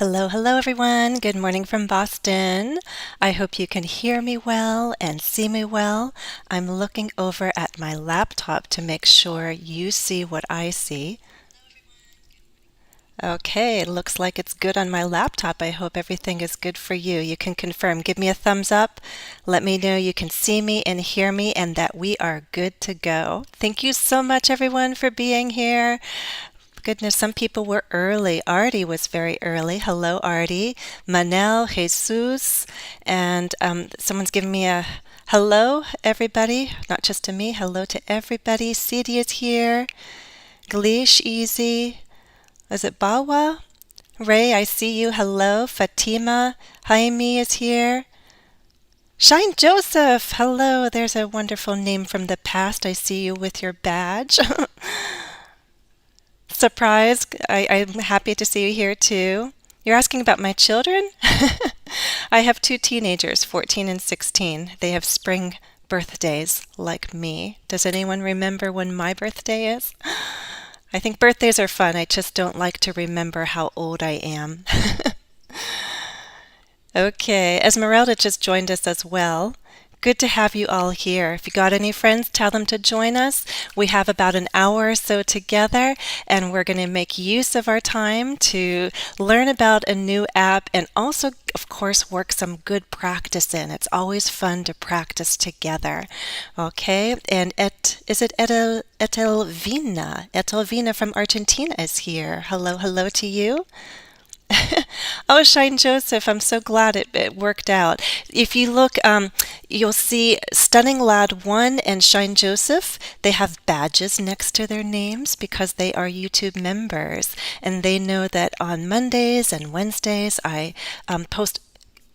Hello, hello everyone. Good morning from Boston. I hope you can hear me well and see me well. I'm looking over at my laptop to make sure you see what I see. Okay, it looks like it's good on my laptop. I hope everything is good for you. You can confirm. Give me a thumbs up. Let me know you can see me and hear me and that we are good to go. Thank you so much, everyone, for being here. Goodness, some people were early. Artie was very early. Hello, Artie. Manel, Jesus, and someone's giving me a hello, everybody. Not just to me. Hello to everybody. Sidi is here. Glish, Easy. Is it Bawa? Ray, I see you. Hello. Fatima. Jaime is here. Shine Joseph. Hello. There's a wonderful name from the past. I see you with your badge. Surprise. I'm happy to see you here too. You're asking about my children? I have two teenagers, 14 and 16. They have spring birthdays like me. Does anyone remember when my birthday is? I think birthdays are fun. I just don't like to remember how old I am. Okay, Esmeralda just joined us as well. Good to have you all here. If you got any friends, tell them to join us. We have about an hour or so together, and we're going to make use of our time to learn about a new app and also, of course, work some good practice in. It's always fun to practice together. Okay, and is it Etelvina? Etelvina from Argentina is here. Hello, hello to you. Oh, Shine Joseph, I'm so glad it worked out. If you look, you'll see Stunning Lad 1 and Shine Joseph. They have badges next to their names because they are YouTube members. And they know that on Mondays and Wednesdays, I post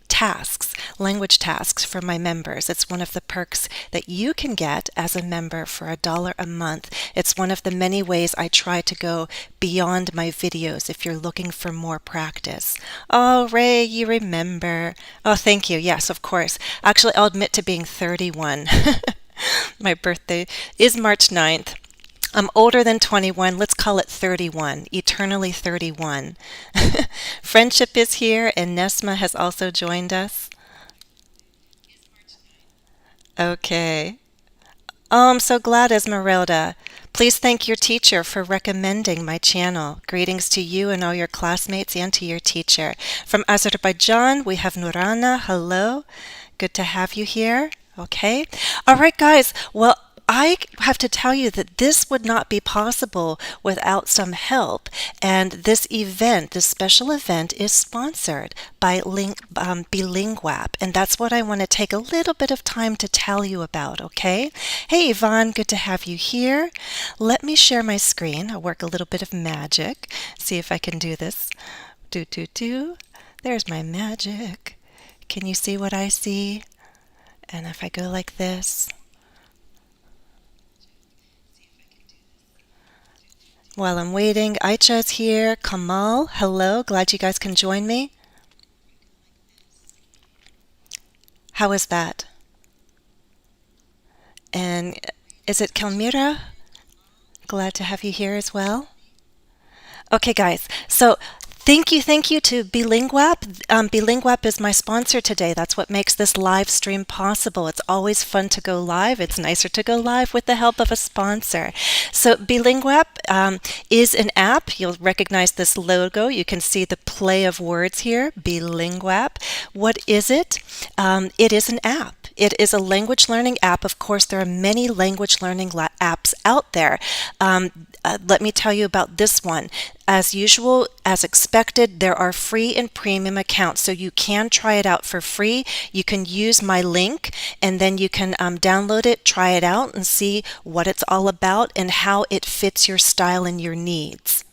tasks, language tasks for my members. It's one of the perks that you can get as a member for $1 a month. It's one of the many ways I try to go beyond my videos if you're looking for more practice. Oh, Ray, you remember. Oh, thank you. Yes, of course. Actually, I'll admit to being 31. My birthday is March 9th. I'm older than 21. Let's call it 31. Eternally 31. Friendship is here, and Nesma has also joined us. Okay. Oh, I'm so glad, Esmeralda. Please thank your teacher for recommending my channel. Greetings to you and all your classmates and to your teacher. From Azerbaijan, we have Nurana. Hello. Good to have you here. Okay. All right, guys. Well, I have to tell you that this would not be possible without some help. And this event, this special event, is sponsored by Bilinguap. And that's what I want to take a little bit of time to tell you about, okay? Hey, Yvonne, good to have you here. Let me share my screen. I'll work a little bit of magic. See if I can do this. Do. There's my magic. Can you see what I see? And if I go like this, while I'm waiting, Aicha's here. Kamal, hello. Glad you guys can join me. How is that? And is it Kelmira? Glad to have you here as well. Okay, guys. So thank you to Bilinguap. Bilinguap is my sponsor today. That's what makes this live stream possible. It's always fun to go live. It's nicer to go live with the help of a sponsor. So Bilinguap is an app. You'll recognize this logo. You can see the play of words here, Bilinguap. What is it? It is an app. It is a language learning app. Of course, there are many language learning apps out there. Let me tell you about this one. As usual, as expected, there are free and premium accounts, so you can try it out for free. You can use my link, and then you can download it, try it out, and see what it's all about and how it fits your style and your needs.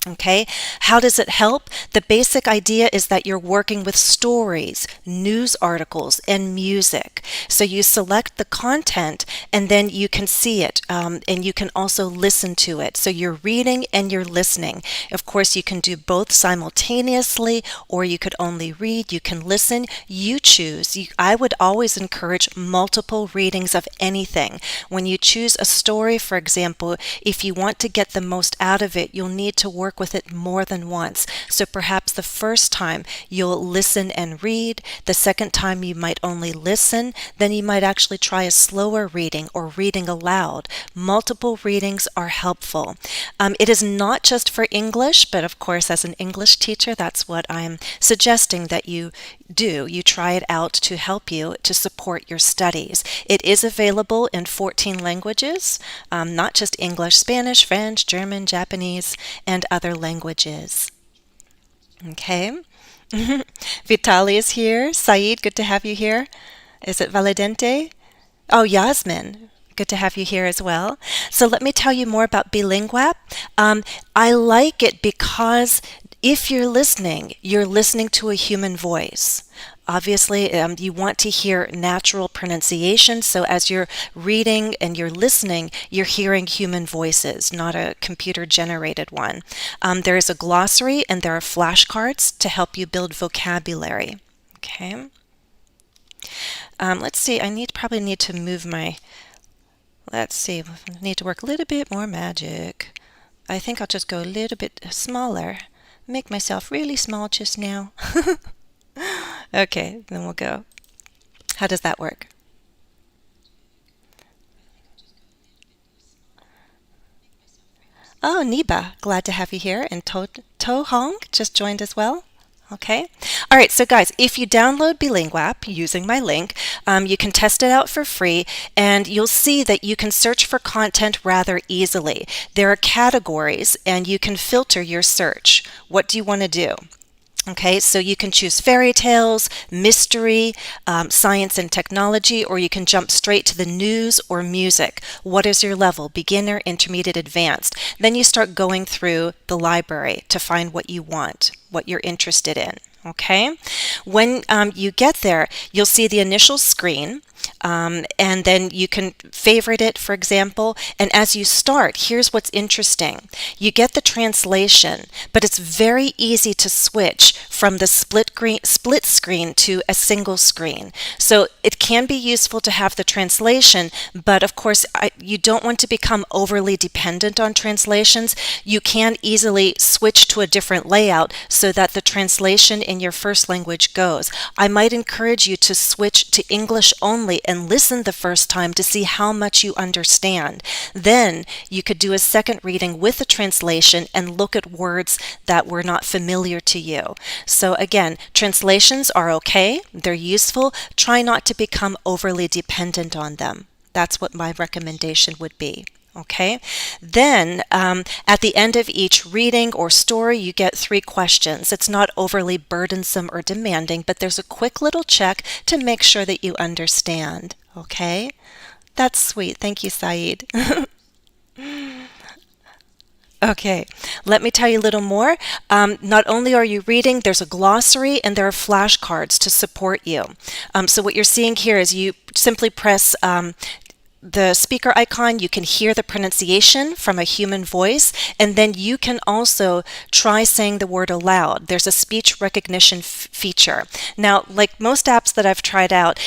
Okay, how does it help? The basic idea is that you're working with stories, news articles, and music. So you select the content and then you can see it and you can also listen to it. So you're reading and you're listening. Of course, you can do both simultaneously, or you could only read, you can listen, you choose. I would always encourage multiple readings of anything. When you choose a story, for example, if you want to get the most out of it, you'll need to work work with it more than once. So perhaps the first time you'll listen and read, the second time you might only listen, then you might actually try a slower reading or reading aloud. Multiple readings are helpful. It is not just for English, but of course as an English teacher, that's what I'm suggesting that you do. You try it out to help you to support your studies. It is available in 14 languages, not just English, Spanish, French, German, Japanese, and other languages. Okay. Vitali is here. Saeed, good to have you here. Is it Validente? Oh, Yasmin. Good to have you here as well. So let me tell you more about Bilinguap. I like it because if you're listening to a human voice. Obviously, you want to hear natural pronunciation, so as you're reading and you're listening, you're hearing human voices, not a computer-generated one. There is a glossary and there are flashcards to help you build vocabulary. Okay. Let's see, probably need to move my, let's see, I need to work a little bit more magic. I think I'll just go a little bit smaller. Make myself really small just now. Okay, then we'll go. How does that work? Oh, Niba, glad to have you here. And To Hong just joined as well. Okay. All right. So guys, if you download Bilinguap using my link, you can test it out for free and you'll see that you can search for content rather easily. There are categories and you can filter your search. What do you want to do? Okay, so you can choose fairy tales, mystery, science and technology, or you can jump straight to the news or music. What is your level? Beginner, intermediate, advanced. Then you start going through the library to find what you want, what you're interested in. Okay, when you get there, you'll see the initial screen. And then you can favorite it, for example. And as you start, here's what's interesting. You get the translation, but it's very easy to switch from the split screen to a single screen. So it can be useful to have the translation, but of course, you don't want to become overly dependent on translations. You can easily switch to a different layout so that the translation in your first language goes. I might encourage you to switch to English only and listen the first time to see how much you understand. Then you could do a second reading with a translation and look at words that were not familiar to you. So again, translations are okay, they're useful. Try not to become overly dependent on them. That's what my recommendation would be. Okay, then at the end of each reading or story, you get 3 questions. It's not overly burdensome or demanding, but there's a quick little check to make sure that you understand. Okay, that's sweet. Thank you, Saeed. Okay, let me tell you a little more. Not only are you reading, there's a glossary and there are flashcards to support you. So what you're seeing here is you simply press the speaker icon, you can hear the pronunciation from a human voice, and then you can also try saying the word aloud. There's a speech recognition feature. Now, like most apps that I've tried out,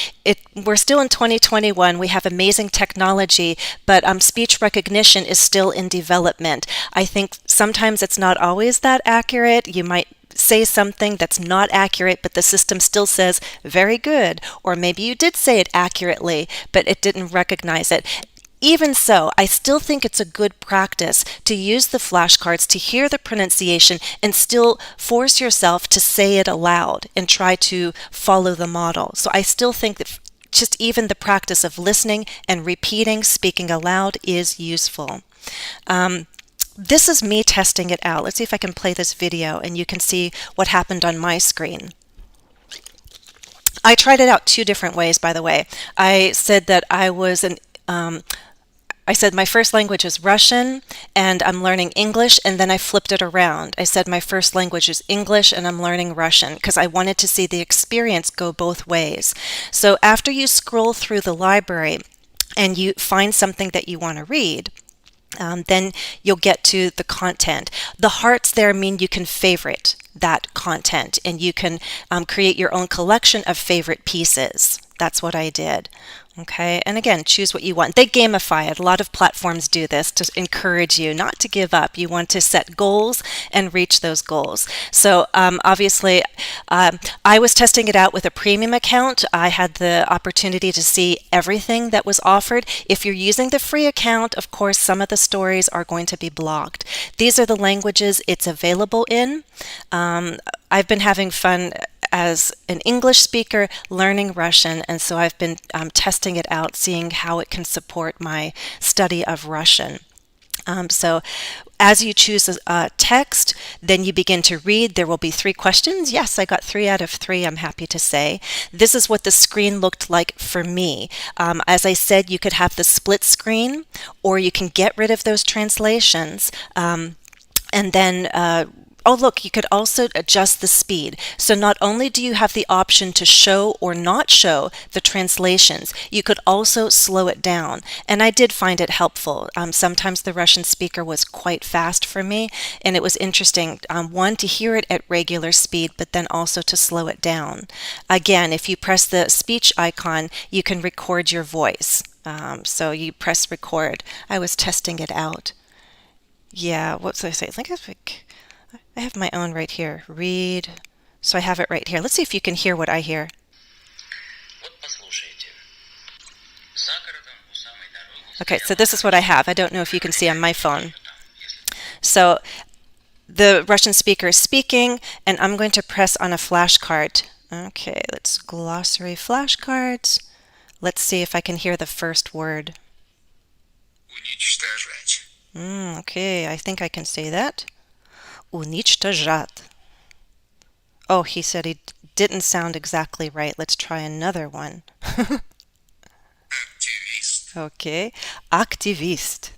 we're still in 2021. We have amazing technology, but speech recognition is still in development. I think sometimes it's not always that accurate. You might say something that's not accurate, but the system still says, very good. Or maybe you did say it accurately, but it didn't recognize it. Even so, I still think it's a good practice to use the flashcards to hear the pronunciation and still force yourself to say it aloud and try to follow the model. So I still think that just even the practice of listening and repeating, speaking aloud is useful. This is me testing it out. Let's see if I can play this video and you can see what happened on my screen. I tried it out 2 different ways, by the way. I said that I said my first language is Russian and I'm learning English, and then I flipped it around. I said my first language is English and I'm learning Russian because I wanted to see the experience go both ways. So after you scroll through the library and you find something that you want to read, then you'll get to the content. The hearts there mean you can favorite that content and you can create your own collection of favorite pieces. That's what I did. Okay, and again, choose what you want. They gamify it. A lot of platforms do this to encourage you not to give up. You want to set goals and reach those goals. So obviously, I was testing it out with a premium account. I had the opportunity to see everything that was offered. If you're using the free account, of course, some of the stories are going to be blocked. These are the languages it's available in. I've been having fun as an English speaker learning Russian, and so I've been testing it out, seeing how it can support my study of Russian. So as you choose a text, then you begin to read. There will be 3 questions. Yes, I got 3 out of 3, I'm happy to say. This is what the screen looked like for me. As I said, you could have the split screen, or you can get rid of those translations. And then oh, look, you could also adjust the speed. So not only do you have the option to show or not show the translations, you could also slow it down. And I did find it helpful. Sometimes the Russian speaker was quite fast for me, and it was interesting, one, to hear it at regular speed, but then also to slow it down. Again, if you press the speech icon, you can record your voice. So you press record. I was testing it out. Yeah, what did I say? I think I have my own right here. Read. So I have it right here. Let's see if you can hear what I hear. Okay, so this is what I have. I don't know if you can see on my phone. So the Russian speaker is speaking, and I'm going to press on a flashcard. Okay, let's glossary flashcards. Let's see if I can hear the first word. Okay, I think I can say that. Уничтожать. Oh, he said he didn't sound exactly right. Let's try another one. Okay, активист.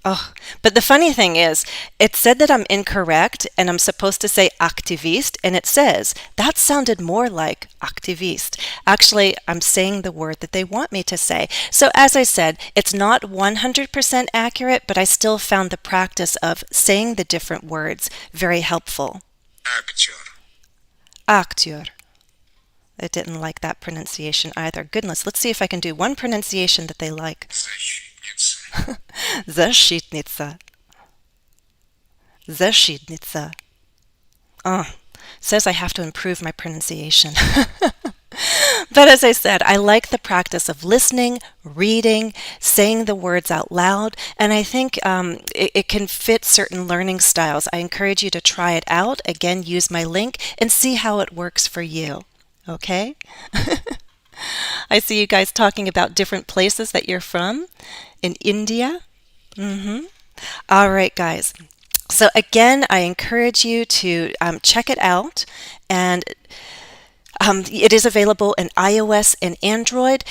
Oh, but the funny thing is, it said that I'm incorrect and I'm supposed to say aktivist, and it says that sounded more like aktivist. Actually, I'm saying the word that they want me to say. So as I said, it's not 100% accurate, but I still found the practice of saying the different words very helpful. Actor. Actor. I didn't like that pronunciation either. Goodness, let's see if I can do one pronunciation that they like. Защитница. Защитница. Oh, says I have to improve my pronunciation. But as I said, I like the practice of listening, reading, saying the words out loud, and I think it can fit certain learning styles. I encourage you to try it out. Again, use my link and see how it works for you. Okay? I see you guys talking about different places that you're from. In India. All right, guys. So again, I encourage you to check it out, and it is available in iOS and Android.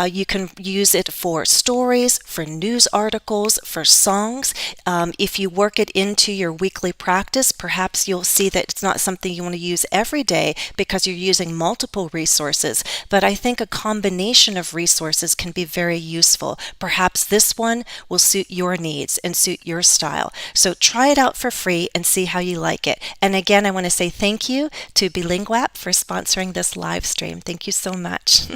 You can use it for stories, for news articles, for songs. If you work it into your weekly practice, perhaps you'll see that it's not something you want to use every day because you're using multiple resources. But I think a combination of resources can be very useful. Perhaps this one will suit your needs and suit your style. So try it out for free and see how you like it. And again, I want to say thank you to Bilinguapp for sponsoring this live stream. Thank you so much.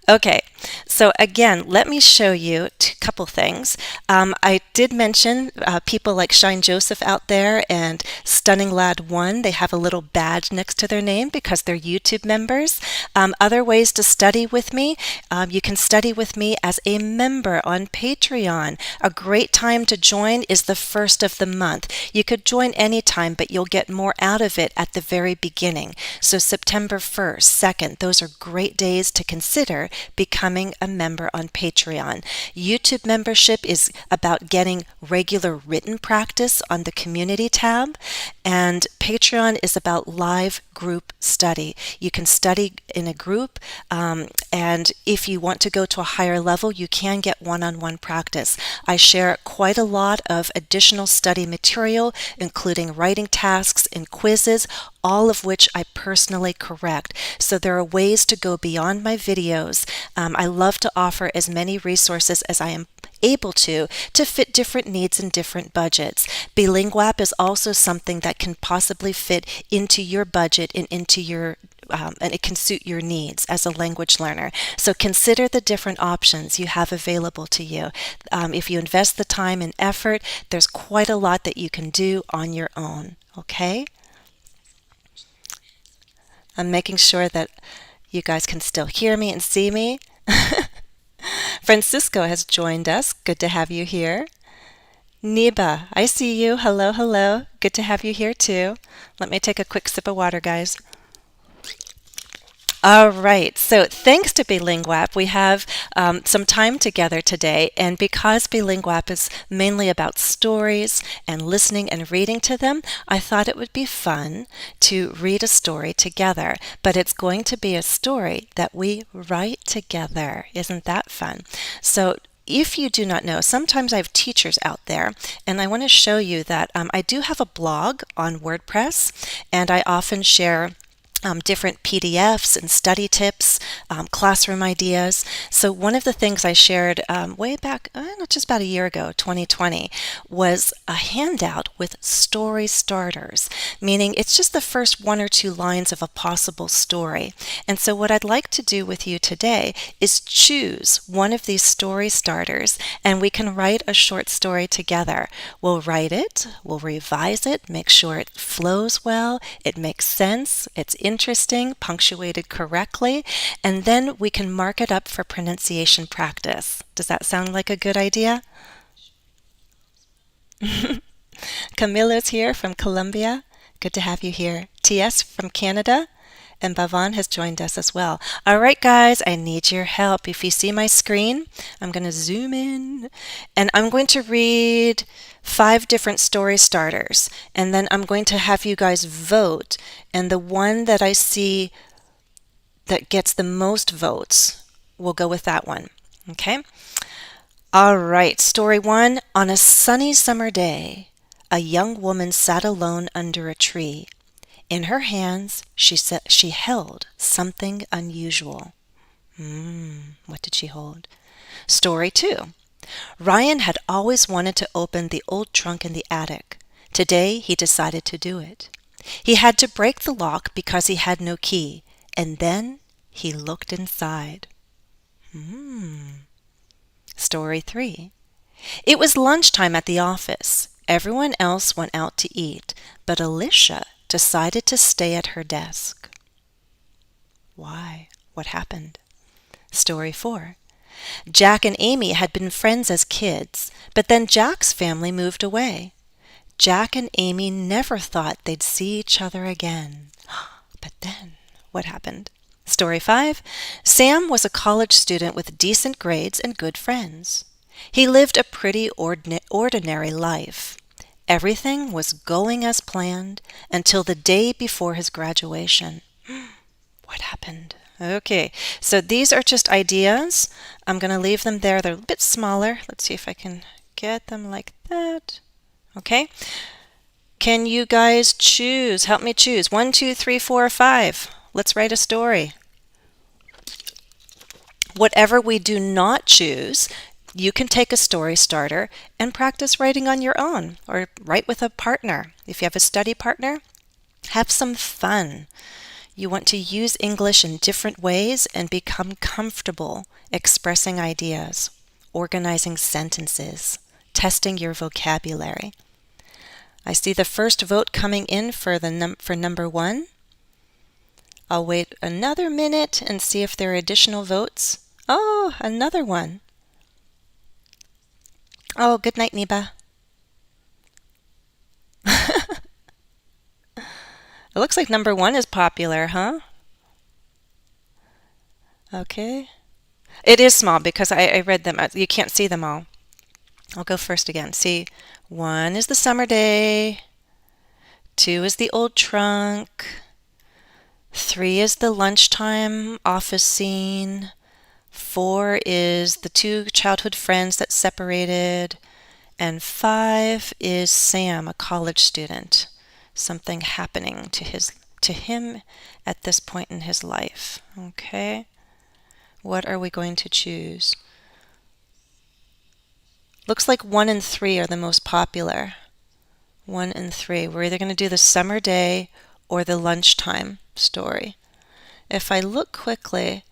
Okay, so again, let me show you a couple things. I did mention people like Shine Joseph out there and Stunning Lad 1. They have a little badge next to their name because they're YouTube members. Other ways to study with me, you can study with me as a member on Patreon. A great time to join is the first of the month. You could join anytime, but you'll get more out of it at the very beginning. So September 1st, 2nd, those are great days to consider becoming a member on Patreon. YouTube membership is about getting regular written practice on the community tab, and Patreon is about live group study. You can study in a group, and if you want to go to a higher level, you can get one-on-one practice. I share quite a lot of additional study material, including writing tasks and quizzes, all of which I personally correct. So there are ways to go beyond my videos. I love to offer as many resources as I am able to fit different needs and different budgets. Bilinguapp is also something that can possibly fit into your budget and into your and it can suit your needs as a language learner. So consider the different options you have available to you. If you invest the time and effort, there's quite a lot that you can do on your own. Okay? I'm making sure that you guys can still hear me and see me. Francisco has joined us. Good to have you here. Niba, I see you. Hello, hello. Good to have you here too. Let me take a quick sip of water, guys. All right, so thanks to Bilinguap, we have some time together today, and because Bilinguap is mainly about stories and listening and reading to them, I thought it would be fun to read a story together, but it's going to be a story that we write together. Isn't that fun? So if you do not know, sometimes I have teachers out there, and I want to show you that I do have a blog on WordPress, and I often share different PDFs and study tips, classroom ideas. So one of the things I shared way back, just about a year ago, 2020, was a handout with story starters, meaning it's just the first one or two lines of a possible story. And so what I'd like to do with you today is choose one of these story starters, and we can write a short story together. We'll write it, we'll revise it, make sure it flows well, it makes sense, it's interesting, punctuated correctly, and then we can mark it up for pronunciation practice. Does that sound like a good idea? Camila's here from Colombia. Good to have you here. TS from Canada. And Bhavan has joined us as well. All right, guys, I need your help. If you see my screen, I'm going to zoom in, and I'm going to read 5 different story starters, and then I'm going to have you guys vote, and the one that I see that gets the most votes, we'll go with that one. Okay? All right, story 1. On a sunny summer day, a young woman sat alone under a tree. In her hands, she held something unusual. What did she hold? Story 2. Ryan had always wanted to open the old trunk in the attic. Today, he decided to do it. He had to break the lock because he had no key, and then he looked inside. Story 3. It was lunchtime at the office. Everyone else went out to eat, but Alicia decided to stay at her desk. Why? What happened? Story 4. Jack and Amy had been friends as kids, but then Jack's family moved away. Jack and Amy never thought they'd see each other again. But then, what happened? Story 5. Sam was a college student with decent grades and good friends. He lived a pretty ordinary life. Everything was going as planned until the day before his graduation. What happened? Okay, so these are just ideas. I'm going to leave them there. They're a bit smaller. Let's see if I can get them like that. Okay. Can you guys choose? Help me choose. 1, 2, 3, 4, 5. Let's write a story. Whatever we do not choose, you can take a story starter and practice writing on your own or write with a partner. If you have a study partner, have some fun. You want to use English in different ways and become comfortable expressing ideas, organizing sentences, testing your vocabulary. I see the first vote coming in for number 1. I'll wait another minute and see if there are additional votes. Oh, another one. Oh, good night, Niba. It looks like number 1 is popular, huh? Okay. It is small because I read them. You can't see them all. I'll go first again. See, 1 is the summer day. 2 is the old trunk. 3 is the lunchtime office scene. 4 is the 2 childhood friends that separated. And 5 is Sam, a college student. Something happening to him at this point in his life. Okay. What are we going to choose? Looks like 1 and 3 are the most popular. 1 and 3. We're either going to do the summer day or the lunchtime story. if I look quickly,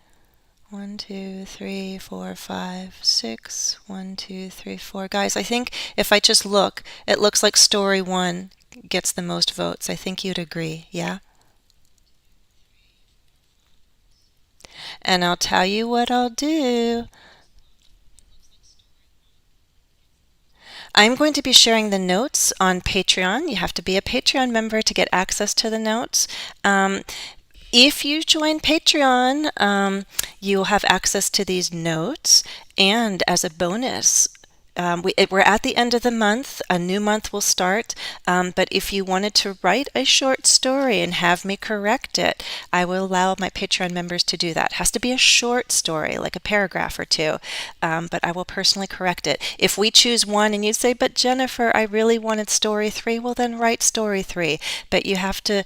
1, 2, 3, 4, 5, 6, 1, 2, 3, 4. Guys, I think if I just look, it looks like story 1 gets the most votes. I think you'd agree, yeah? And I'll tell you what I'll do. I'm going to be sharing the notes on Patreon. You have to be a Patreon member to get access to the notes. If you join Patreon, you'll have access to these notes, and as a bonus, we're at the end of the month. A new month will start. But if you wanted to write a short story and have me correct it, I will allow my Patreon members to do that. It has to be a short story, like a paragraph or two, but I will personally correct it. If we choose one and you say, but Jennifer, I really wanted story 3, well then write story 3. But you have to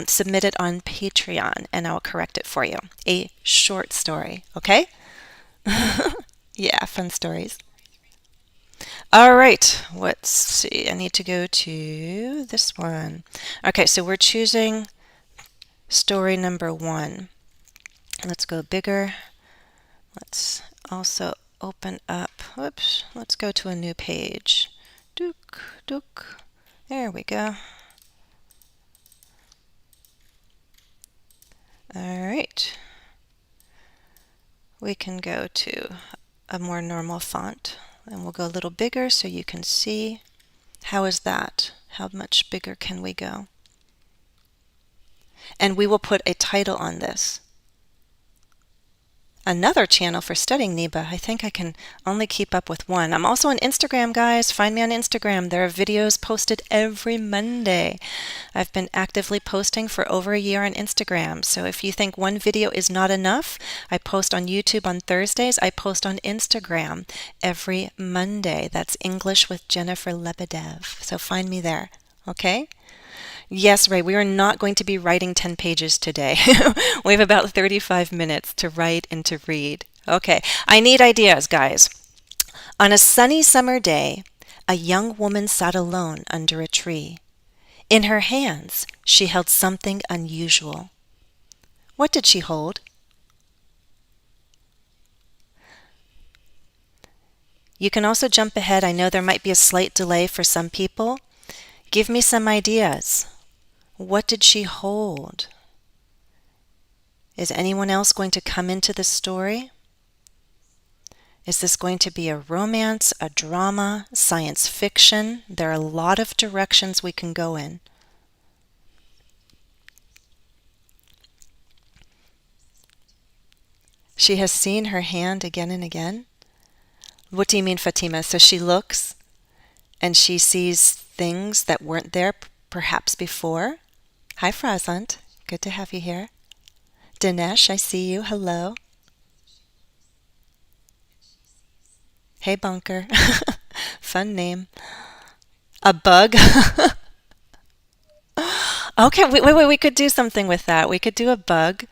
submit it on Patreon and I'll correct it for you. A short story, okay? Yeah, fun stories. All right, let's see. I need to go to this one. Okay, so we're choosing story number 1. Let's go bigger. Let's also open up. Whoops, let's go to a new page. Dook, dook. There we go. All right. We can go to a more normal font. And we'll go a little bigger so you can see. How is that? How much bigger can we go? And we will put a title on this. Another channel for studying Neba. I think I can only keep up with one. I'm also on Instagram, guys. Find me on Instagram. There are videos posted every Monday. I've been actively posting for over a year on Instagram. So if you think one video is not enough, I post on YouTube on Thursdays. I post on Instagram every Monday. That's English with Jennifer Lebedev. So find me there. Okay? Yes, Ray, we are not going to be writing 10 pages today. We have about 35 minutes to write and to read. Okay, I need ideas, guys. On a sunny summer day, a young woman sat alone under a tree. In her hands, she held something unusual. What did she hold? You can also jump ahead. I know there might be a slight delay for some people. Give me some ideas. What did she hold? Is anyone else going to come into the story? Is this going to be a romance, a drama, science fiction? There are a lot of directions we can go in. She has seen her hand again and again. What do you mean, Fatima? So she looks and she sees things that weren't there perhaps before? Hi, Frazant. Good to have you here. Dinesh, I see you. Hello. Hey, Bunker. Fun name. A bug? Okay, wait, we could do something with that. We could do a bug.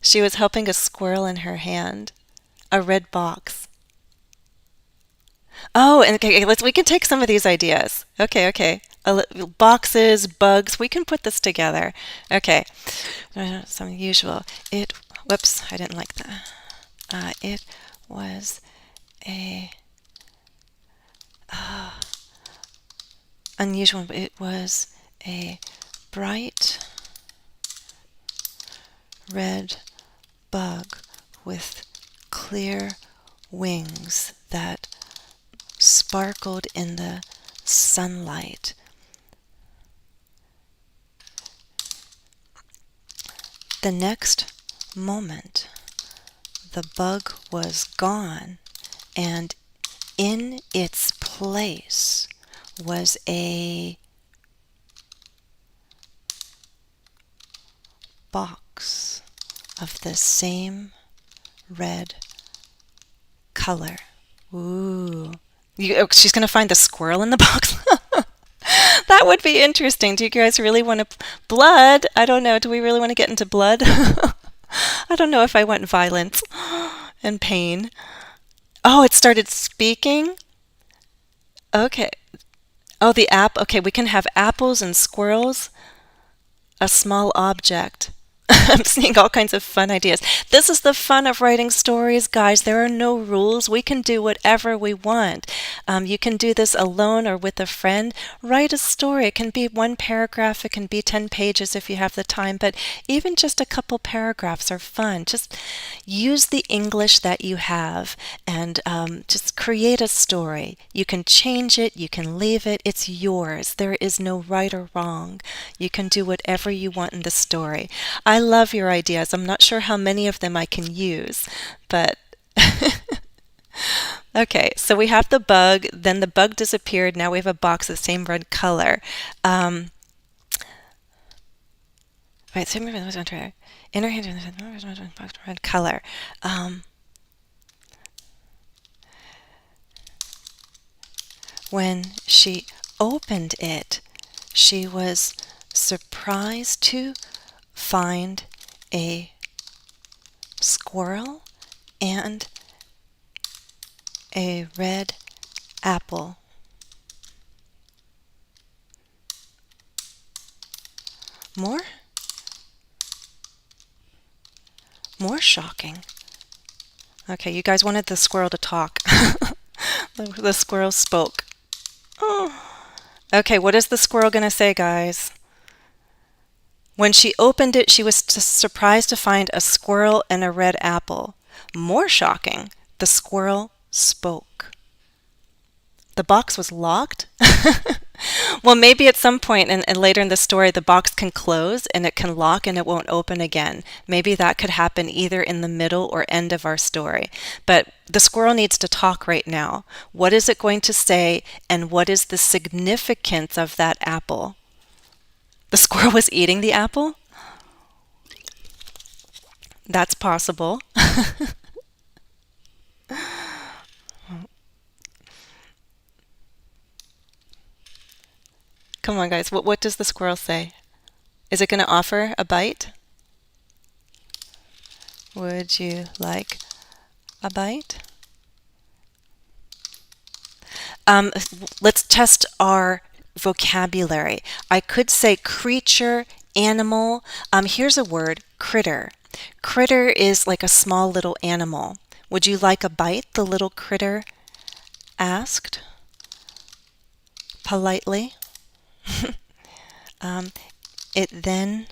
She was helping a squirrel in her hand. A red box. Oh, and okay, we can take some of these ideas. Okay. Boxes, bugs, we can put this together. Okay. Something usual. Whoops, I didn't like that. It was a unusual. It was a bright red bug with clear wings that sparkled in the sunlight. The next moment, the bug was gone, and in its place was a box of the same red color. Ooh. She's going to find the squirrel in the box? That would be interesting. Do you guys really want to... Blood? I don't know. Do we really want to get into blood? I don't know if I want violence and pain. Oh, it started speaking? Okay. Oh, the app. Okay, we can have apples and squirrels, a small object. I'm seeing all kinds of fun ideas. This is the fun of writing stories, guys. There are no rules. We can do whatever we want. You can do this alone or with a friend. Write a story. It can be one paragraph, it can be 10 pages if you have the time, but even just a couple paragraphs are fun. Just use the English that you have and just create a story. You can change it, you can leave it. It's yours. There is no right or wrong. You can do whatever you want in the story. I love your ideas. I'm not sure how many of them I can use, but okay, so we have the bug, then the bug disappeared. Now we have a box the same red color. Right, same inner hand, red color. When she opened it, she was surprised to find a squirrel and a red apple. More? More shocking. Okay, you guys wanted the squirrel to talk. The squirrel spoke. Oh. Okay, what is the squirrel going to say, guys? When she opened it, she was surprised to find a squirrel and a red apple. More shocking, the squirrel spoke. The box was locked? Well, maybe at some point and later in the story, the box can close and it can lock and it won't open again. Maybe that could happen either in the middle or end of our story. But the squirrel needs to talk right now. What is it going to say, and what is the significance of that apple? The squirrel was eating the apple? That's possible. Come on, guys. What does the squirrel say? Is it going to offer a bite? Would you like a bite? Let's test our vocabulary. I could say creature, animal. Here's a word, critter. Critter is like a small little animal. Would you like a bite? The little critter asked politely. It then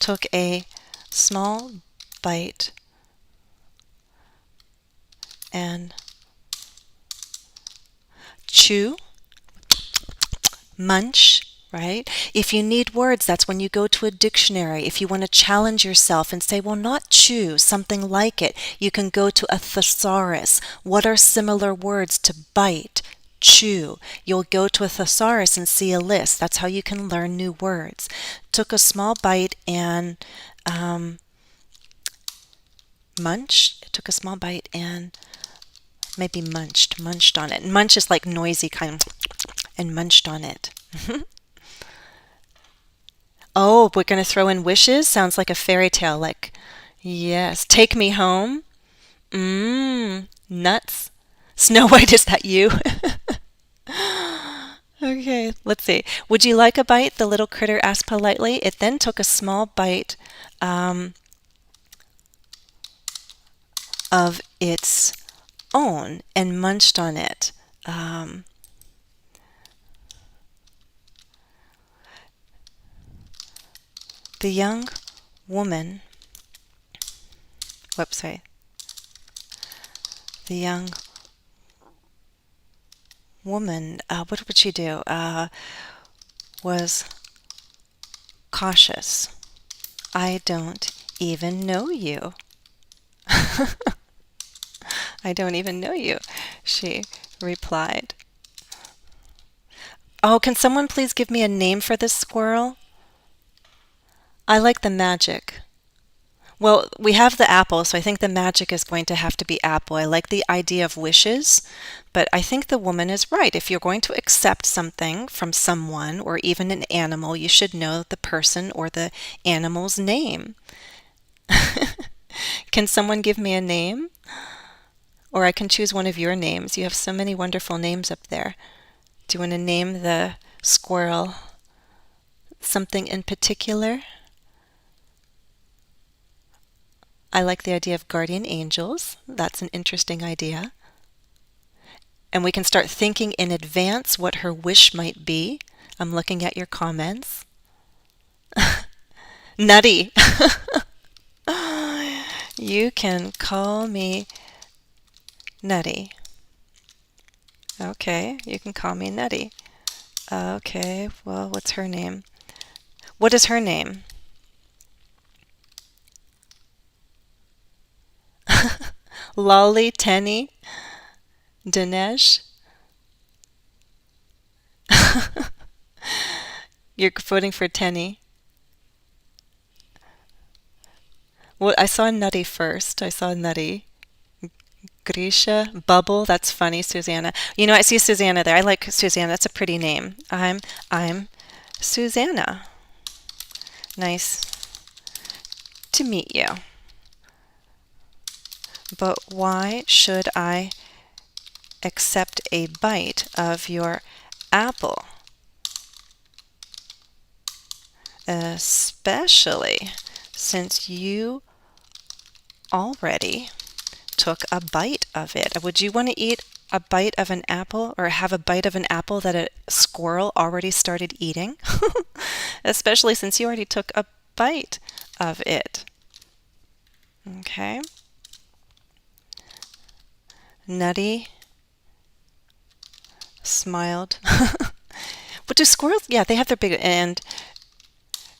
took a small bite and chew, munch, right? If you need words, that's when you go to a dictionary. If you want to challenge yourself and say, well, not chew, something like it, you can go to a thesaurus. What are similar words to bite? Chew. You'll go to a thesaurus and see a list. That's how you can learn new words. Took a small bite and munch. Took a small bite and maybe munched on it. Munch is like noisy kind of, and munched on it. Oh, we're going to throw in wishes. Sounds like a fairy tale. Like, yes, take me home. Nuts. Snow White, is that you? Okay, let's see. Would you like a bite? The little critter asked politely. It then took a small bite of its own and munched on it. The young woman, sorry. The young woman, what would she do? Was cautious. I don't even know you. I don't even know you, she replied. Oh, can someone please give me a name for this squirrel? I like the magic. Well, we have the apple, so I think the magic is going to have to be apple. I like the idea of wishes, but I think the woman is right. If you're going to accept something from someone or even an animal, you should know the person or the animal's name. Can someone give me a name? Or I can choose one of your names. You have so many wonderful names up there. Do you want to name the squirrel something in particular? I like the idea of guardian angels. That's an interesting idea. And we can start thinking in advance what her wish might be. I'm looking at your comments. Nutty. You can call me Nutty. Okay, you can call me Nutty. Okay, well, what's her name? What is her name? Lolly, Tenny, Dinesh? You're voting for Tenny. Well, I saw Nutty first. I saw Nutty. Grisha, Bubble, that's funny, Susanna. You know, I see Susanna there. I like Susanna. That's a pretty name. I'm Susanna. Nice to meet you. But why should I accept a bite of your apple? Especially since you already took a bite of it. Would you want to eat a bite of an apple or have a bite of an apple that a squirrel already started eating? Especially since you already took a bite of it. Okay. Nutty smiled. But do squirrels? Yeah, they have their big and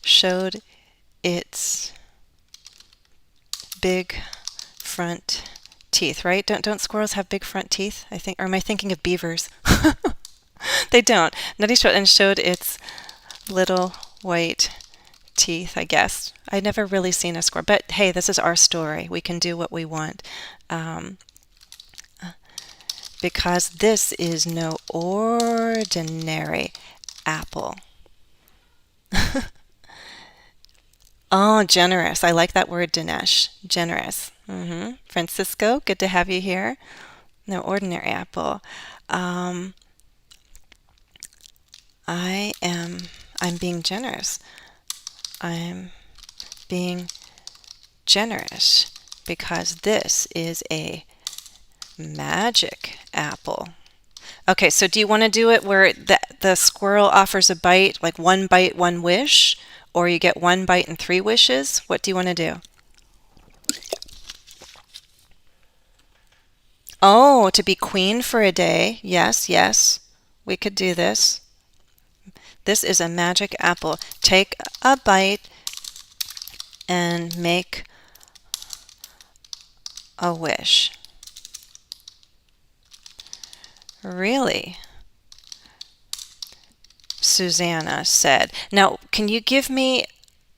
showed its big front teeth, right? Don't squirrels have big front teeth? I think, or am I thinking of beavers? They don't. Nutty showed its little white teeth, I guess. I'd never really seen a squirrel, but hey, this is our story. We can do what we want. Because this is no ordinary apple. Oh, generous. I like that word, Dinesh. Generous. Francisco, good to have you here. No ordinary apple. I'm being generous. I'm being generous because this is a magic apple. Okay, so do you want to do it where the squirrel offers a bite, like one bite, one wish, or you get one bite and three wishes? What do you want to do? Oh, to be queen for a day. Yes, yes, we could do this. This is a magic apple. Take a bite and make a wish. Really? Susanna said. Now, can you give me,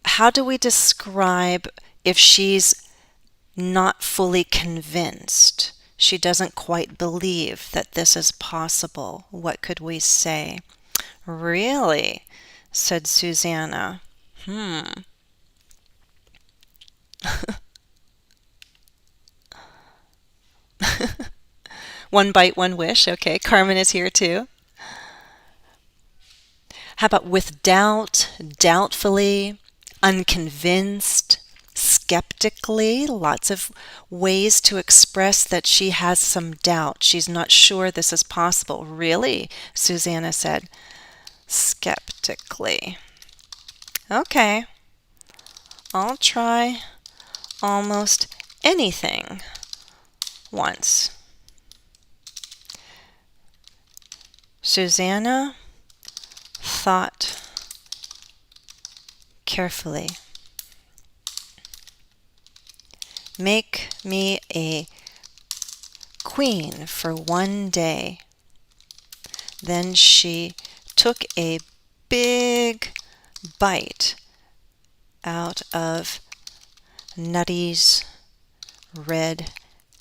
how do we describe if she's not fully convinced? She doesn't quite believe that this is possible. What could we say? Really? Said Susanna. One bite, one wish. Okay, Carmen is here too. How about with doubt, doubtfully, unconvinced, skeptically? Lots of ways to express that she has some doubt. She's not sure this is possible. Really? Susanna said. Skeptically. Okay. I'll try almost anything once. Susanna thought carefully. Make me a queen for one day. Then she took a big bite out of Nutty's red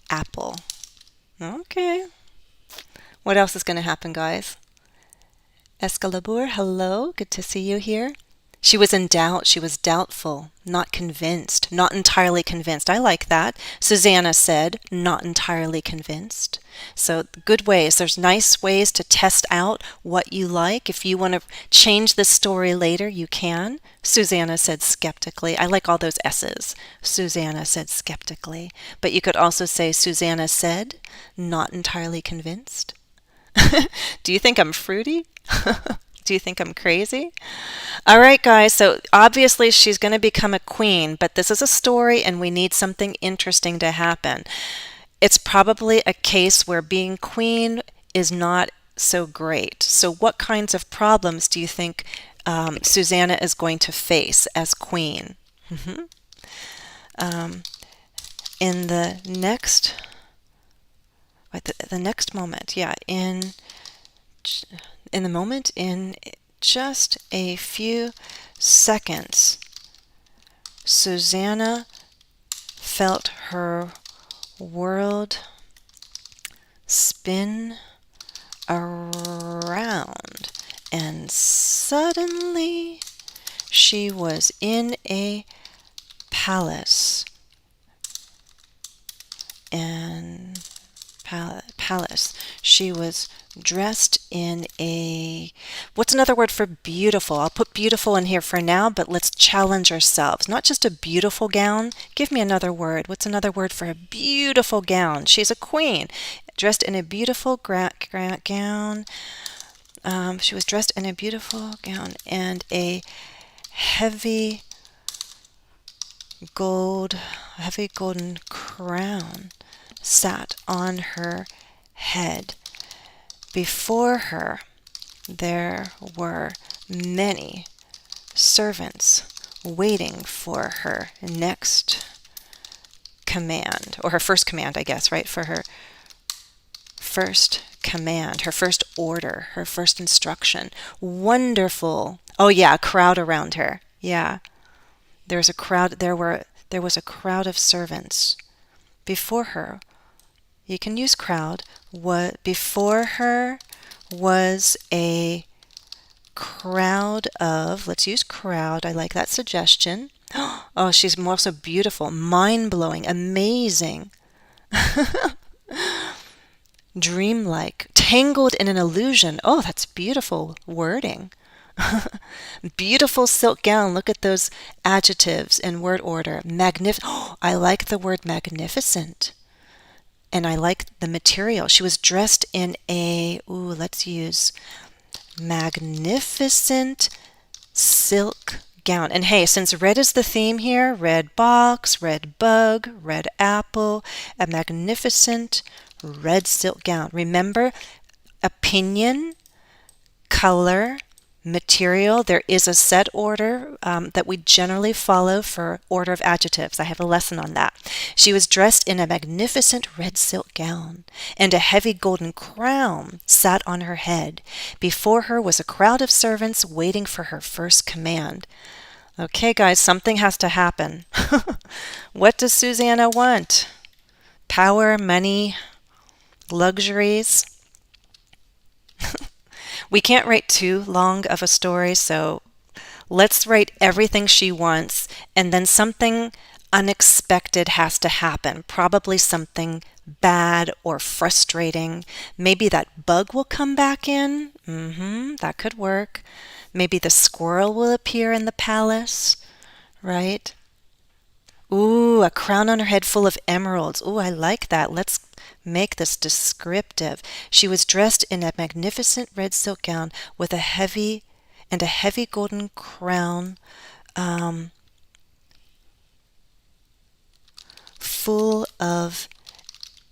apple. Okay. What else is going to happen, guys? Escalabur, hello. Good to see you here. She was in doubt. She was doubtful, not convinced, not entirely convinced. I like that. Susanna said, not entirely convinced. So, good ways. There's nice ways to test out what you like. If you want to change the story later, you can. Susanna said skeptically. I like all those S's. Susanna said skeptically. But you could also say, Susanna said, not entirely convinced. Do you think I'm fruity? Do you think I'm crazy? All right, guys, so obviously she's going to become a queen, but this is a story and we need something interesting to happen. It's probably a case where being queen is not so great. So, what kinds of problems do you think Susanna is going to face as queen? Um, in the next, the next moment, yeah, in the moment, in just a few seconds, Susanna felt her world spin around, and suddenly she was in a palace. And palace. She was dressed in a, what's another word for beautiful? I'll put beautiful in here for now, but let's challenge ourselves. Not just a beautiful gown. Give me another word. What's another word for a beautiful gown? She's a queen, dressed in a beautiful gown. She was dressed in a beautiful gown and a heavy golden crown sat on her head. Before her there were many servants waiting for her next command, or her first command, I guess, right? For her first command, her first order, her first instruction. Wonderful. Oh yeah, a crowd around her. Yeah. There was a crowd of servants before her. You can use crowd. What before her was a crowd of, let's use crowd. I like that suggestion. Oh, she's also beautiful, mind-blowing, amazing, dreamlike, tangled in an illusion. Oh, that's beautiful wording. Beautiful silk gown. Look at those adjectives in word order. Oh, I like the word magnificent. And I like the material. She was dressed in a, let's use magnificent silk gown. And hey, since red is the theme here, red box, red bug, red apple, a magnificent red silk gown. Remember, opinion, color, material. There is a set order that we generally follow for order of adjectives. I have a lesson on that. She was dressed in a magnificent red silk gown, and a heavy golden crown sat on her head. Before her was a crowd of servants waiting for her first command. Okay, guys, something has to happen. What does Susanna want? Power, money, luxuries? We can't write too long of a story, so let's write everything she wants, and then something unexpected has to happen. Probably something bad or frustrating. Maybe that bug will come back in. That could work. Maybe the squirrel will appear in the palace, right? Ooh, a crown on her head full of emeralds. Ooh, I like that. Let's make this descriptive. She was dressed in a magnificent red silk gown with a heavy golden crown full of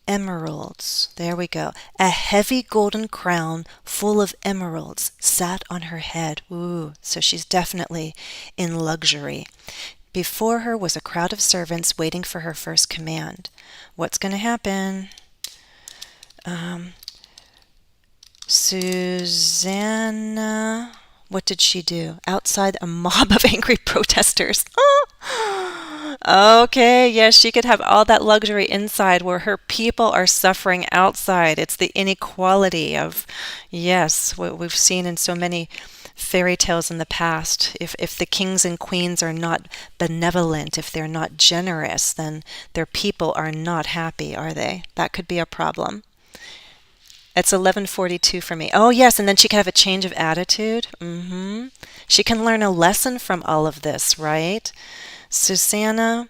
emeralds. There we go. A heavy golden crown full of emeralds sat on her head. Ooh, so she's definitely in luxury. Before her was a crowd of servants waiting for her first command. What's going to happen? Susanna, what did she do? Outside, a mob of angry protesters. Okay, yes, she could have all that luxury inside where her people are suffering outside. It's the inequality of, yes, what we've seen in so many fairy tales in the past. If the kings and queens are not benevolent, if they're not generous, then their people are not happy, are they? That could be a problem. It's 11:42 for me. Oh, yes, and then she can have a change of attitude. She can learn a lesson from all of this, right? Susanna,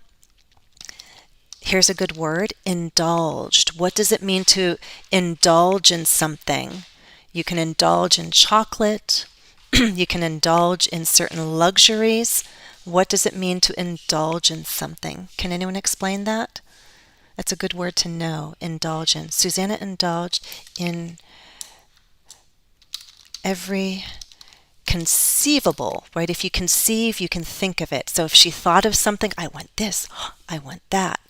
here's a good word, indulged. What does it mean to indulge in something? You can indulge in chocolate. You can indulge in certain luxuries. What does it mean to indulge in something? Can anyone explain that? That's a good word to know, indulge in. Susanna indulged in every conceivable, right? If you conceive, you can think of it. So if she thought of something, I want this, I want that.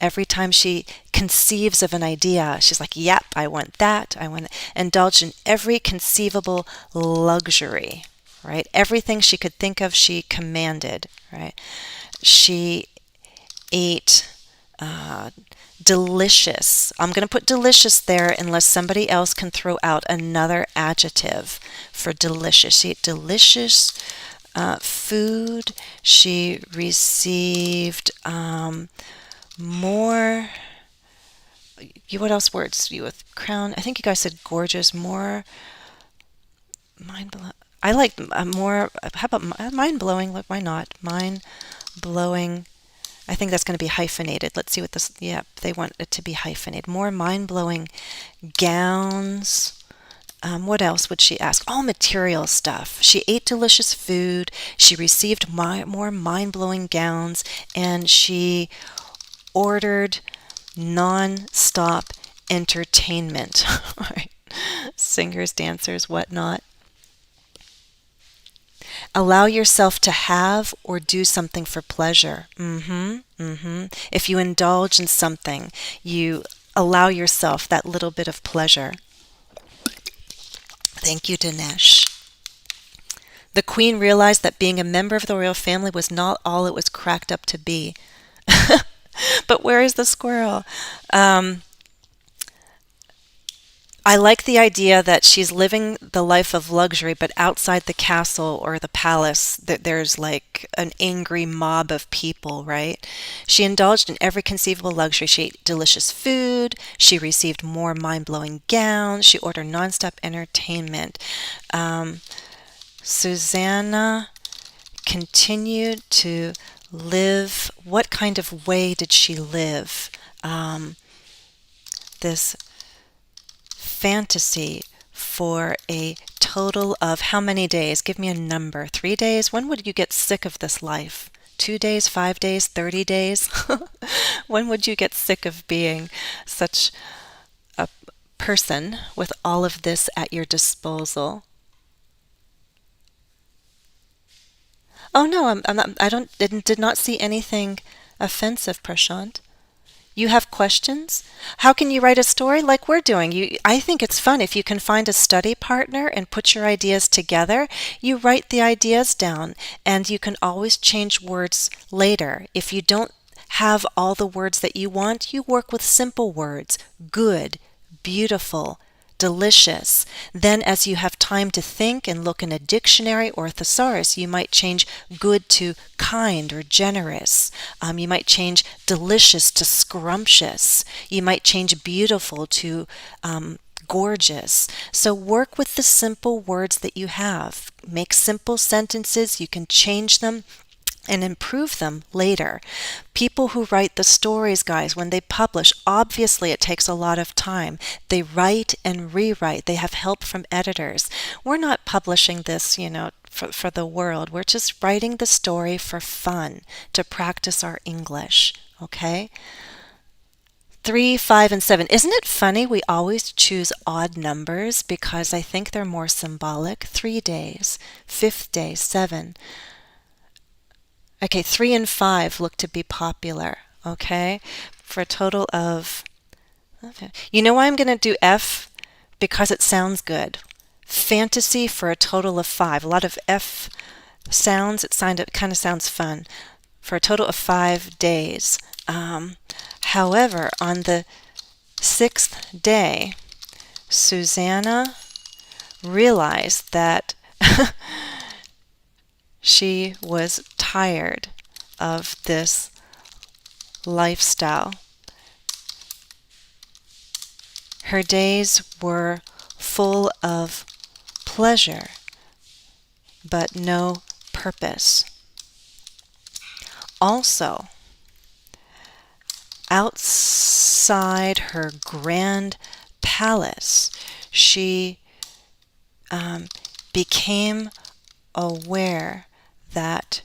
Every time she conceives of an idea, she's like, yep, I want that, I want that. Indulged in every conceivable luxury, right? Everything she could think of, she commanded, right? She ate delicious. I'm going to put delicious there unless somebody else can throw out another adjective for delicious. She ate delicious food. She received more. What else words? You with crown. I think you guys said gorgeous. More mind blowing. I like more. How about mind blowing? Why not? Mind blowing. I think that's going to be hyphenated. Let's see what this, yeah, they want it to be hyphenated. More mind-blowing gowns. What else would she ask? All material stuff. She ate delicious food. She received more mind-blowing gowns. And she ordered non-stop entertainment. Right. Singers, dancers, whatnot. Allow yourself to have or do something for pleasure. If you indulge in something, you allow yourself that little bit of pleasure. Thank you, Dinesh. The queen realized that being a member of the royal family was not all it was cracked up to be. But where is the squirrel? I like the idea that she's living the life of luxury, but outside the castle or the palace, there's like an angry mob of people, right? She indulged in every conceivable luxury. She ate delicious food. She received more mind-blowing gowns. She ordered nonstop entertainment. Susanna continued to live. What kind of way did she live? This fantasy for a total of how many days? Give me a number. 3 days? When would you get sick of this life? 2 days, 5 days, 30 days? When would you get sick of being such a person with all of this at your disposal? Oh no, I'm not, did not see anything offensive, Prashant. You have questions? How can you write a story like we're doing? I think it's fun if you can find a study partner and put your ideas together. You write the ideas down and you can always change words later. If you don't have all the words that you want, you work with simple words. Good, beautiful, delicious. Then as you have time to think and look in a dictionary or a thesaurus, you might change good to kind or generous. You might change delicious to scrumptious. You might change beautiful to gorgeous. So work with the simple words that you have. Make simple sentences. You can change them and improve them later. People who write the stories, guys, when they publish, obviously it takes a lot of time. They write and rewrite. They have help from editors. We're not publishing this, for the world. We're just writing the story for fun, to practice our English, okay? 3, 5, and 7. Isn't it funny we always choose odd numbers because I think they're more symbolic? 3 days, 5th day, 7. Okay, 3 and 5 look to be popular, okay? For a total of, you know why I'm going to do F? Because it sounds good. Fantasy for a total of 5. A lot of F sounds, it kind of sounds fun. For a total of 5 days. However, on the 6th day, Susanna realized that She was tired of this lifestyle. Her days were full of pleasure, but no purpose. Also, outside her grand palace, she became aware that,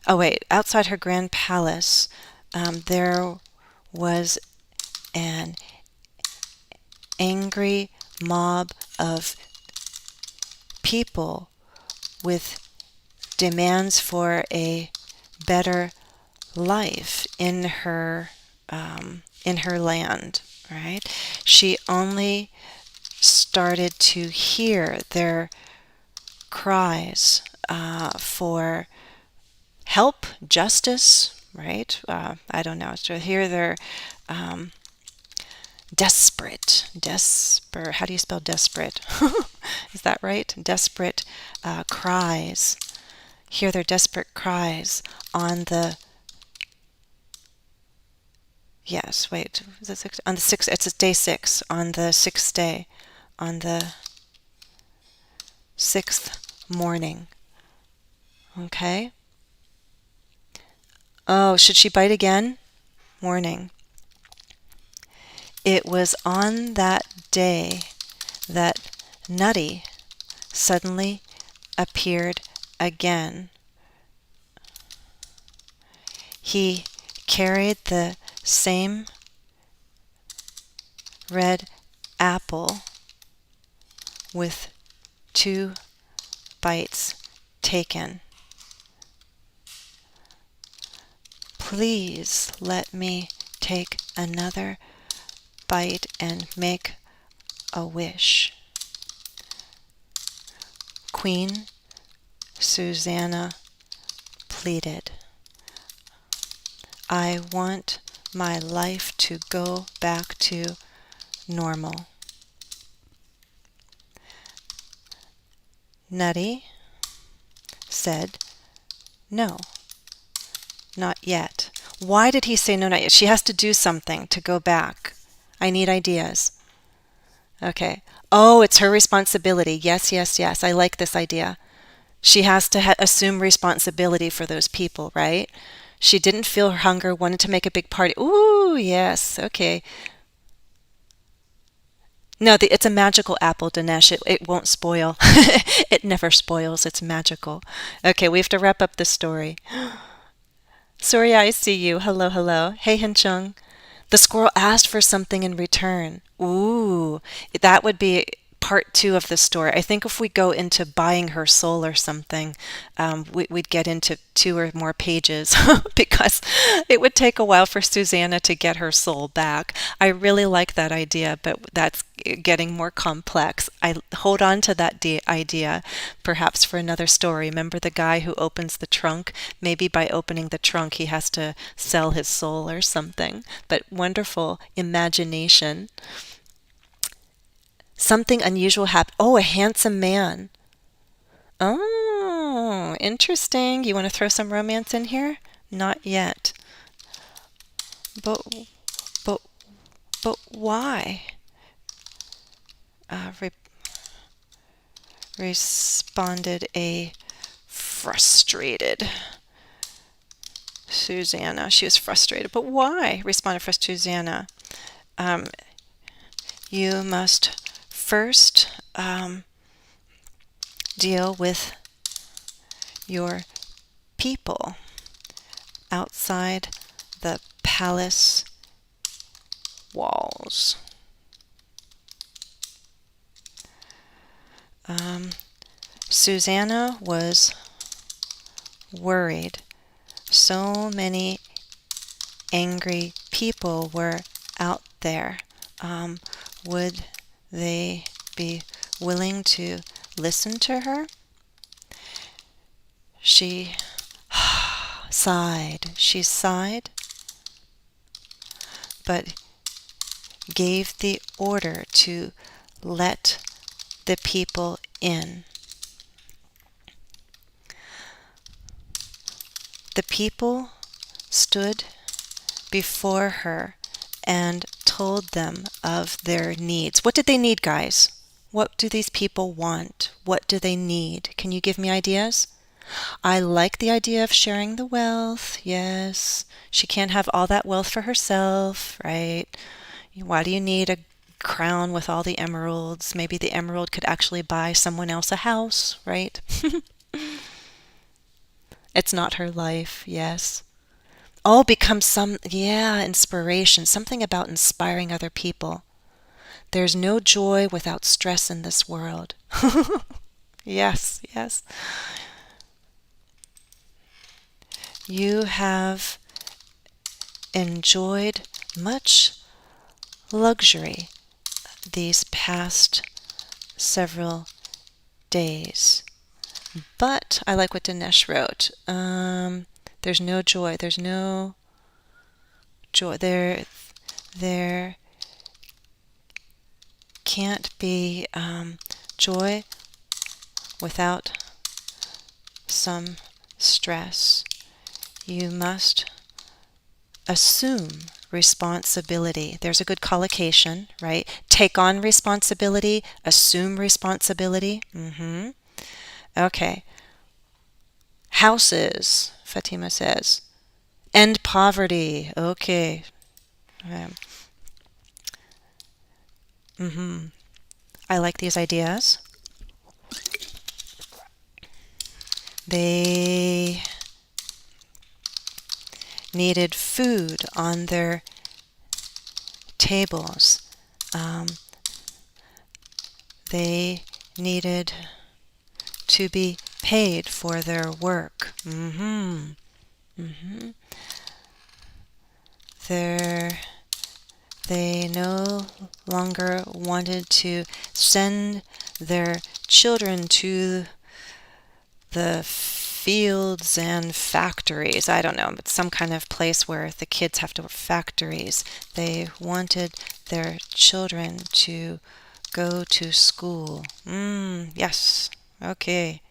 outside her grand palace, there was an angry mob of people with demands for a better life in her land, right? She only started to hear their cries for help, justice, right? I don't know. To hear their desperate, how do you spell desperate? Is that right? Desperate cries. Hear their desperate cries on the, yes, wait, is it six? On the sixth, it's day 6, on the 6th day, on the 6th morning. Okay? Oh, should she bite again? Morning. It was on that day that Nutty suddenly appeared again. He carried the same red apple with 2 bites taken. Please let me take another bite and make a wish. Queen Susanna pleaded. I want my life to go back to normal. Nutty said, no, not yet. Why did he say no, not yet? She has to do something to go back. I need ideas. Okay. Oh, it's her responsibility. Yes, yes, yes. I like this idea. She has to assume responsibility for those people, right? She didn't feel her hunger, wanted to make a big party. Ooh, yes. Okay. No, it's a magical apple, Dinesh. It won't spoil. It never spoils. It's magical. Okay, we have to wrap up the story. Surya, I see you. Hello, hello. Hey, Hinchung. The squirrel asked for something in return. Ooh, that would be part 2 of the story. I think if we go into buying her soul or something, we'd get into 2 or more pages because it would take a while for Susanna to get her soul back. I really like that idea, but that's getting more complex. I hold on to that idea perhaps for another story. Remember the guy who opens the trunk? Maybe by opening the trunk he has to sell his soul or something. But wonderful imagination. Something unusual happened. Oh, a handsome man. Oh, interesting. You want to throw some romance in here? Not yet. But, but, but why? Responded a frustrated Susanna. She was frustrated. But why? Responded frustrated Susanna. You must first deal with your people outside the palace walls. Susanna was worried. So many angry people were out there. Would they be willing to listen to her? She sighed. She sighed, but gave the order to let the people in. The people stood before her and told them of their needs. What did they need, guys? What do these people want? What do they need? Can you give me ideas? I like the idea of sharing the wealth. Yes, she can't have all that wealth for herself, right? Why do you need a crown with all the emeralds? Maybe the emerald could actually buy someone else a house, right? It's not her life, yes. Oh, become inspiration, something about inspiring other people. There's no joy without stress in this world. Yes, yes. You have enjoyed much luxury these past several days. But I like what Dinesh wrote. There's no joy. There's no joy. There can't be joy without some stress. You must assume responsibility. There's a good collocation, right? Take on responsibility, assume responsibility. Okay. Houses, Fatima says. End poverty. Okay. I like these ideas. They needed food on their tables. They needed to be paid for their work. They no longer wanted to send their children to the fields and factories. I don't know, but some kind of place where the kids have to work, factories. They wanted their children to go to school. Yes. Okay.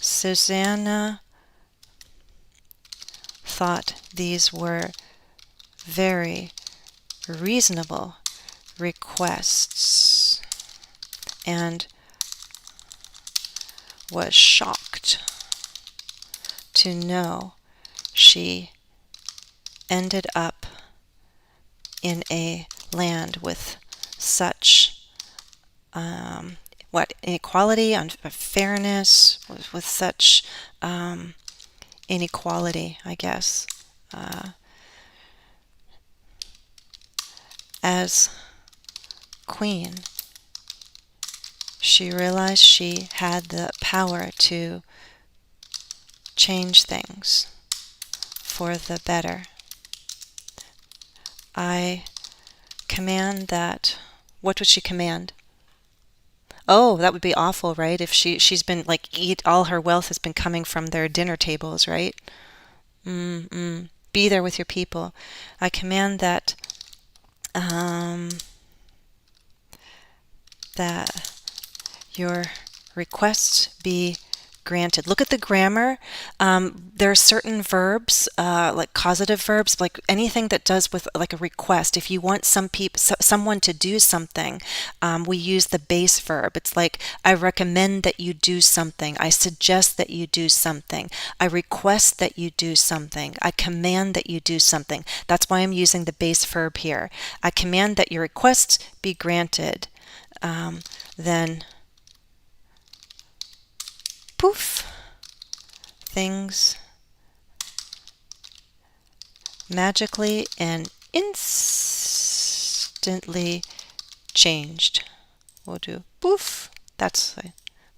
Susanna thought these were very reasonable requests and was shocked to know she ended up in a land with such inequality, unfairness, with such inequality, I guess. As queen, she realized she had the power to change things for the better. I command that. What would she command? Oh, that would be awful, right? If she's been like all her wealth has been coming from their dinner tables, right? Be there with your people. I command that that your requests be granted. Look at the grammar. There are certain verbs, like causative verbs, like anything that does with like a request. If you want someone to do something, we use the base verb. It's like, I recommend that you do something. I suggest that you do something. I request that you do something. I command that you do something. That's why I'm using the base verb here. I command that your requests be granted. Then poof, things magically and instantly changed. We'll do poof. That's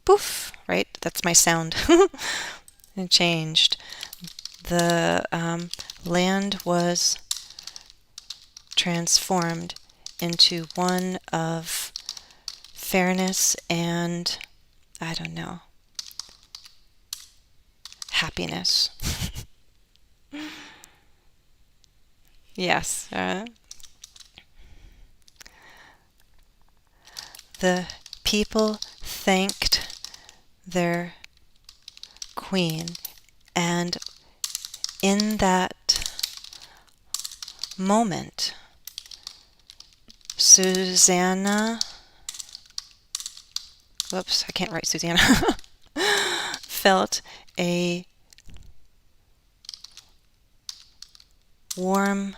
poof, right? That's my sound. It changed. The land was transformed into one of fairness and, I don't know, happiness. Yes. The people thanked their queen And in that moment, Susanna, whoops, I can't write Susanna, felt a warm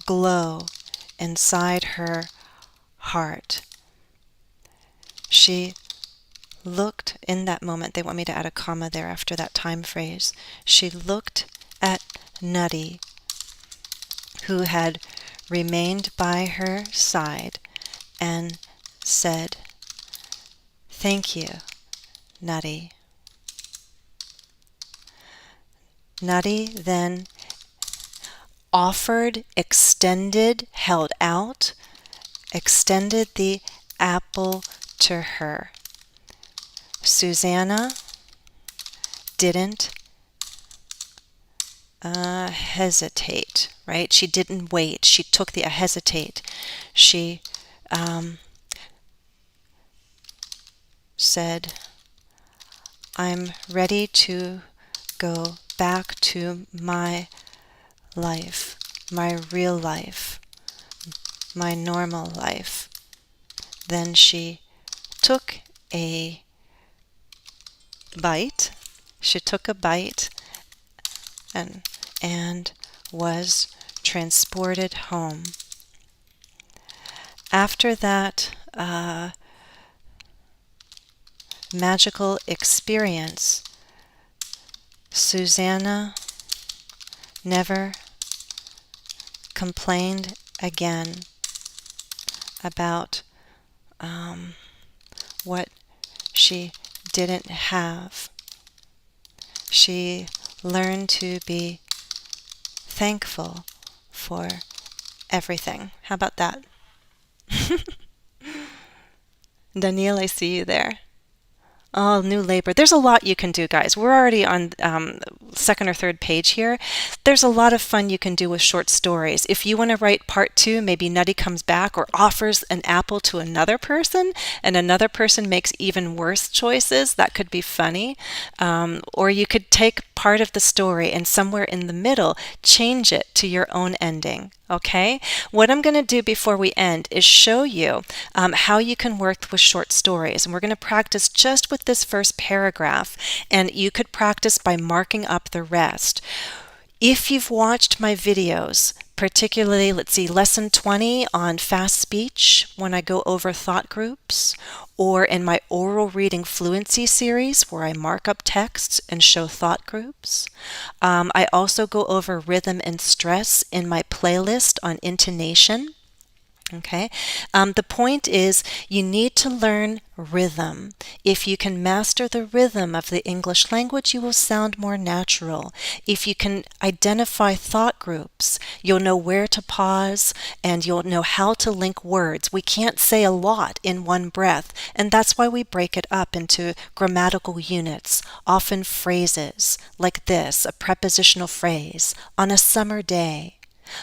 glow inside her heart. She looked in that moment, they want me to add a comma there after that time phrase. She looked at Nutty, who had remained by her side, and said, "Thank you, Nutty." Nutty then offered, extended, held out, extended the apple to her. Susanna didn't hesitate, right? She didn't wait. She took the hesitate. She said, "I'm ready to go back to my life, my real life, my normal life." Then she took a bite. She took a bite and was transported home. After that magical experience, Susanna never complained again about what she didn't have. She learned to be thankful for everything. How about that? Daniel, I see you there. Oh, new labor. There's a lot you can do, guys. We're already on second or third page here. There's a lot of fun you can do with short stories. If you want to write part 2, maybe Nutty comes back or offers an apple to another person, and another person makes even worse choices. That could be funny. Or you could take part of the story and somewhere in the middle, change it to your own ending. Okay, what I'm going to do before we end is show you how you can work with short stories. And we're going to practice just with this first paragraph, and you could practice by marking up the rest. If you've watched my videos, particularly, let's see, lesson 20 on fast speech, when I go over thought groups, or in my oral reading fluency series where I mark up texts and show thought groups. I also go over rhythm and stress in my playlist on intonation. Okay, the point is you need to learn rhythm. If you can master the rhythm of the English language, you will sound more natural. If you can identify thought groups, you'll know where to pause and you'll know how to link words. We can't say a lot in one breath, and that's why we break it up into grammatical units, often phrases like this, a prepositional phrase, on a summer day.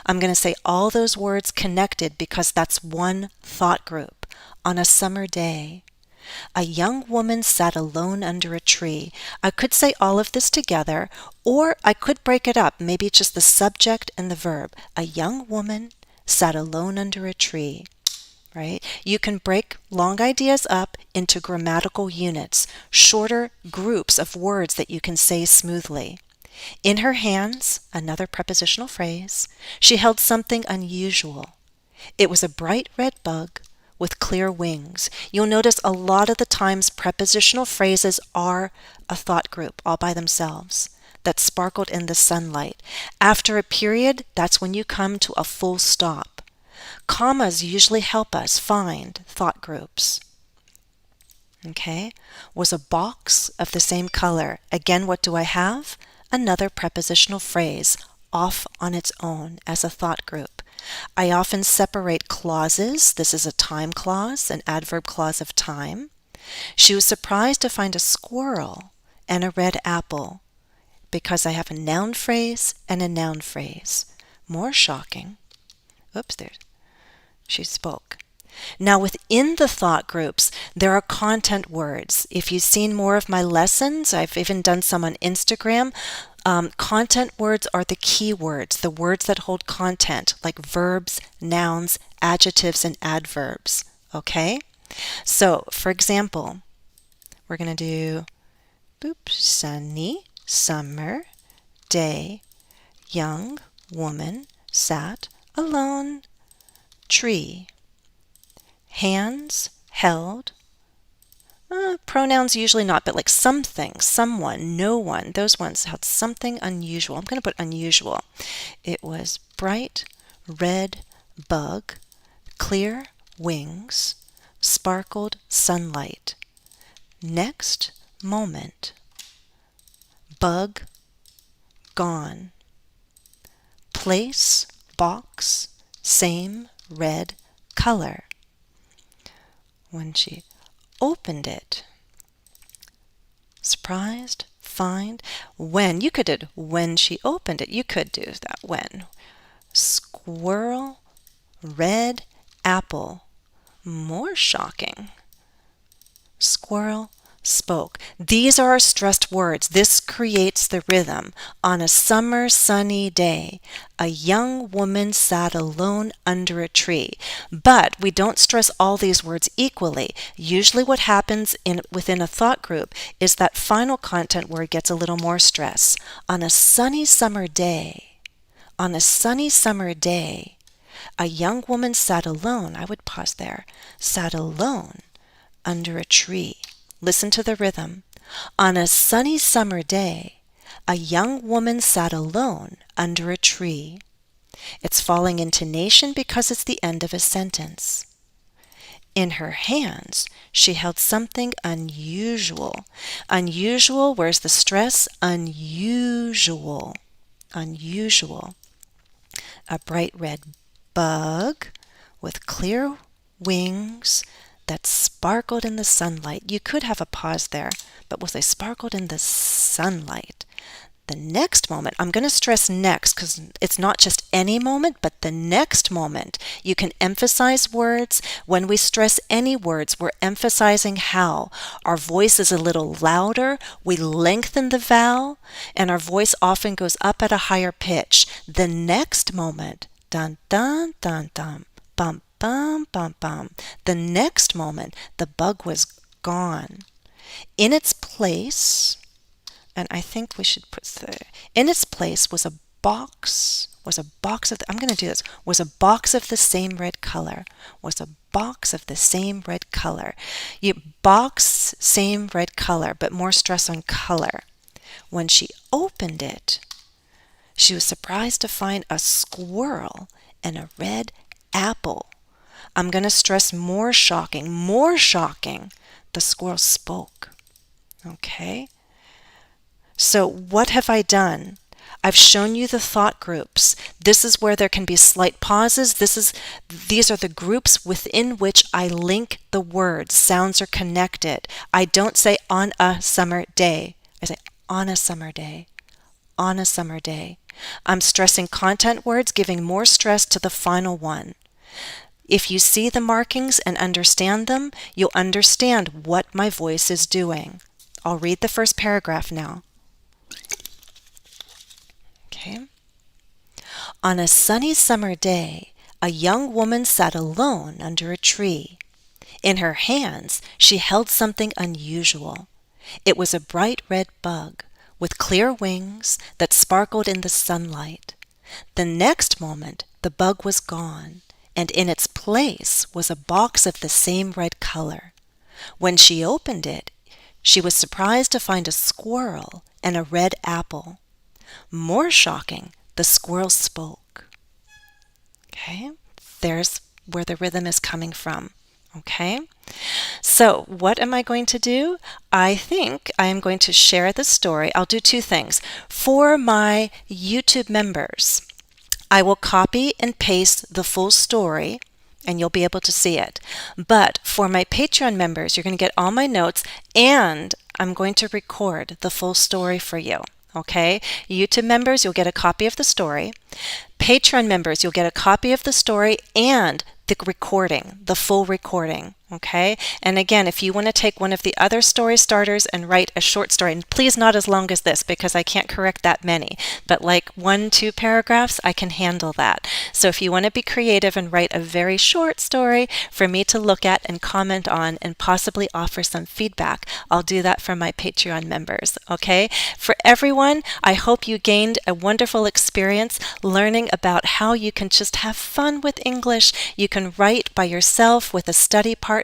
I'm going to say all those words connected because that's one thought group. On a summer day, a young woman sat alone under a tree. I could say all of this together, or I could break it up, maybe just the subject and the verb. A young woman sat alone under a tree. Right? You can break long ideas up into grammatical units, shorter groups of words that you can say smoothly. In her hands, another prepositional phrase, she held something unusual. It was a bright red bug with clear wings. You'll notice a lot of the times prepositional phrases are a thought group all by themselves that sparkled in the sunlight. After a period, that's when you come to a full stop. Commas usually help us find thought groups. Okay, was a box of the same color. Again, what do I have? Another prepositional phrase off on its own as a thought group. I often separate clauses. This is a time clause, an adverb clause of time. She was surprised to find a squirrel and a red apple because I have a noun phrase and a noun phrase. More shocking. Oops, there. She spoke. Now, within the thought groups, there are content words. If you've seen more of my lessons, I've even done some on Instagram. Content words are the key words, the words that hold content, like verbs, nouns, adjectives, and adverbs. Okay? So, for example, we're going to do sunny, summer, day, young woman sat alone, tree. Hands held. Pronouns usually not, but like something, someone, no one, those ones had something unusual. I'm going to put unusual. It was bright red bug, clear wings, sparkled sunlight. Next moment, bug gone. Place, box, same red color. When she opened it, surprised, find, when. You could do when she opened it. You could do that when. Squirrel, red apple. More shocking. Squirrel spoke. These are our stressed words. This creates the rhythm. On a summer sunny day, a young woman sat alone under a tree. But we don't stress all these words equally. Usually what happens within a thought group is that final content word gets a little more stress. On a sunny summer day, on a sunny summer day, a young woman sat alone. I would pause there. Sat alone under a tree. Listen to the rhythm. On a sunny summer day, a young woman sat alone under a tree. It's falling intonation because it's the end of a sentence. In her hands, she held something unusual. Unusual, where's the stress? Unusual. Unusual. A bright red bug with clear wings that sparkled in the sunlight. You could have a pause there, but was they sparkled in the sunlight? The next moment, I'm going to stress next because it's not just any moment, but the next moment. You can emphasize words. When we stress any words, we're emphasizing how. Our voice is a little louder. We lengthen the vowel, and our voice often goes up at a higher pitch. The next moment, dun dun dun dun, bum bum bum bum. The next moment, the bug was gone. In its place, and I think we should put in its place was a box. I'm going to do this. Was a box of the same red color. Was a box of the same red color. Box, same red color, but more stress on color. When she opened it, she was surprised to find a squirrel and a red apple. I'm going to stress more shocking, more shocking. The squirrel spoke. Okay? So what have I done? I've shown you the thought groups. This is where there can be slight pauses. These are the groups within which I link the words. Sounds are connected. I don't say on a summer day. I say on a summer day. On a summer day. I'm stressing content words, giving more stress to the final one. If you see the markings and understand them, you'll understand what my voice is doing. I'll read the first paragraph now. Okay. On a sunny summer day, a young woman sat alone under a tree. In her hands, she held something unusual. It was a bright red bug with clear wings that sparkled in the sunlight. The next moment, the bug was gone, and in its place was a box of the same red color. When she opened it, she was surprised to find a squirrel and a red apple. More shocking, the squirrel spoke. Okay, there's where the rhythm is coming from. Okay, so what am I going to do? I think I am going to share the story. I'll do two things. For my YouTube members, I will copy and paste the full story and you'll be able to see it. But for my Patreon members, you're going to get all my notes and I'm going to record the full story for you. Okay? YouTube members, you'll get a copy of the story. Patreon members, you'll get a copy of the story and the recording, the full recording. Okay, and again, if you want to take one of the other story starters and write a short story, and please not as long as this because I can't correct that many, but like 1-2 paragraphs, I can handle that. So if you want to be creative and write a very short story for me to look at and comment on and possibly offer some feedback, I'll do that for my Patreon members. Okay, for everyone, I hope you gained a wonderful experience learning about how you can just have fun with English. You can write by yourself with a study partner,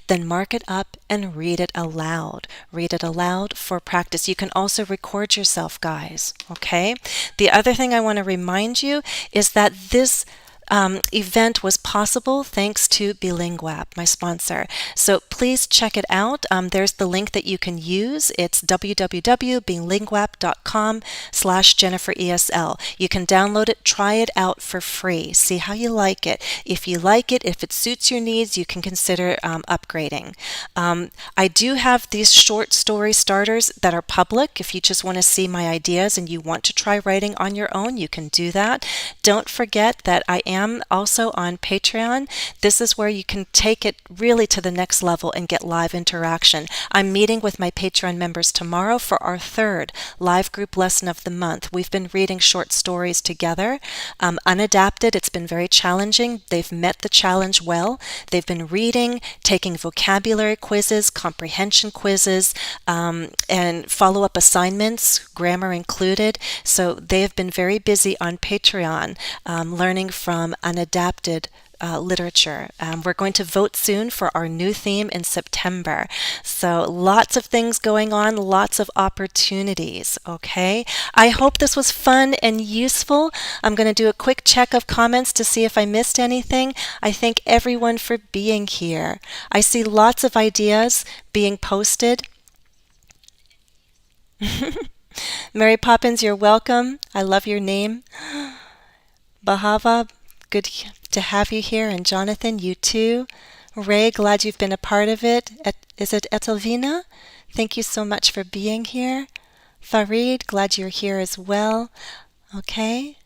then mark it up and read it aloud. Read it aloud for practice. You can also record yourself, guys. Okay? The other thing I want to remind you is that this event was possible thanks to Bilinguap, my sponsor. So please check it out. There's the link that you can use. It's www.bilinguap.com/JenniferESL. You can download it, try it out for free. See how you like it. If you like it, if it suits your needs, you can consider upgrading. I do have these short story starters that are public. If you just want to see my ideas and you want to try writing on your own, you can do that. Don't forget that I am also on Patreon. This is where you can take it really to the next level and get live interaction. I'm meeting with my Patreon members tomorrow for our 3rd live group lesson of the month. We've been reading short stories together, unadapted. It's been very challenging. They've met the challenge well. They've been reading, taking vocabulary quizzes, comprehension quizzes, and follow-up assignments, grammar included. So they have been very busy on Patreon, learning from unadapted literature. We're going to vote soon for our new theme in September. So lots of things going on, lots of opportunities, okay? I hope this was fun and useful. I'm going to do a quick check of comments to see if I missed anything. I thank everyone for being here. I see lots of ideas being posted. Mary Poppins, you're welcome. I love your name. Bahava, good to have you here. And Jonathan, you too. Ray, glad you've been a part of it. Is it Etelvina? Thank you so much for being here. Farid, glad you're here as well. Okay.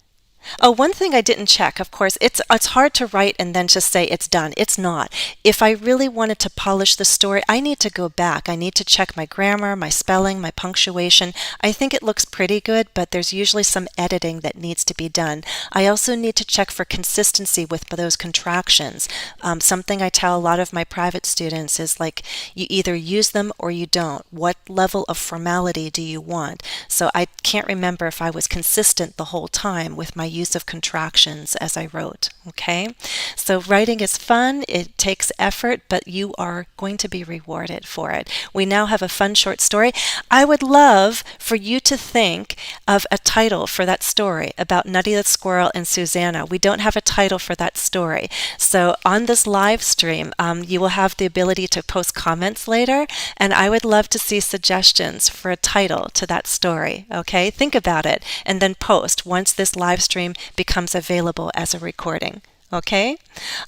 Oh, one thing I didn't check, of course, it's hard to write and then just say it's done. It's not. If I really wanted to polish the story, I need to go back. I need to check my grammar, my spelling, my punctuation. I think it looks pretty good, but there's usually some editing that needs to be done. I also need to check for consistency with those contractions. Something I tell a lot of my private students is like, you either use them or you don't. What level of formality do you want? So I can't remember if I was consistent the whole time with my use of contractions as I wrote. Okay, so writing is fun, it takes effort, but you are going to be rewarded for it. We now have a fun short story. I would love for you to think of a title for that story about Nutty the Squirrel and Susanna. We don't have a title for that story. So on this live stream, you will have the ability to post comments later, and I would love to see suggestions for a title to that story. Okay, think about it and then post once this live stream becomes available as a recording. Okay?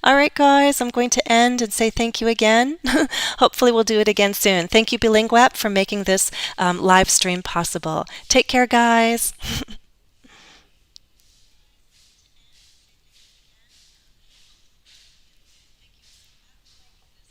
All right, guys, I'm going to end and say thank you again. Hopefully we'll do it again soon. Thank you, Bilinguap, for making this live stream possible. Take care, guys.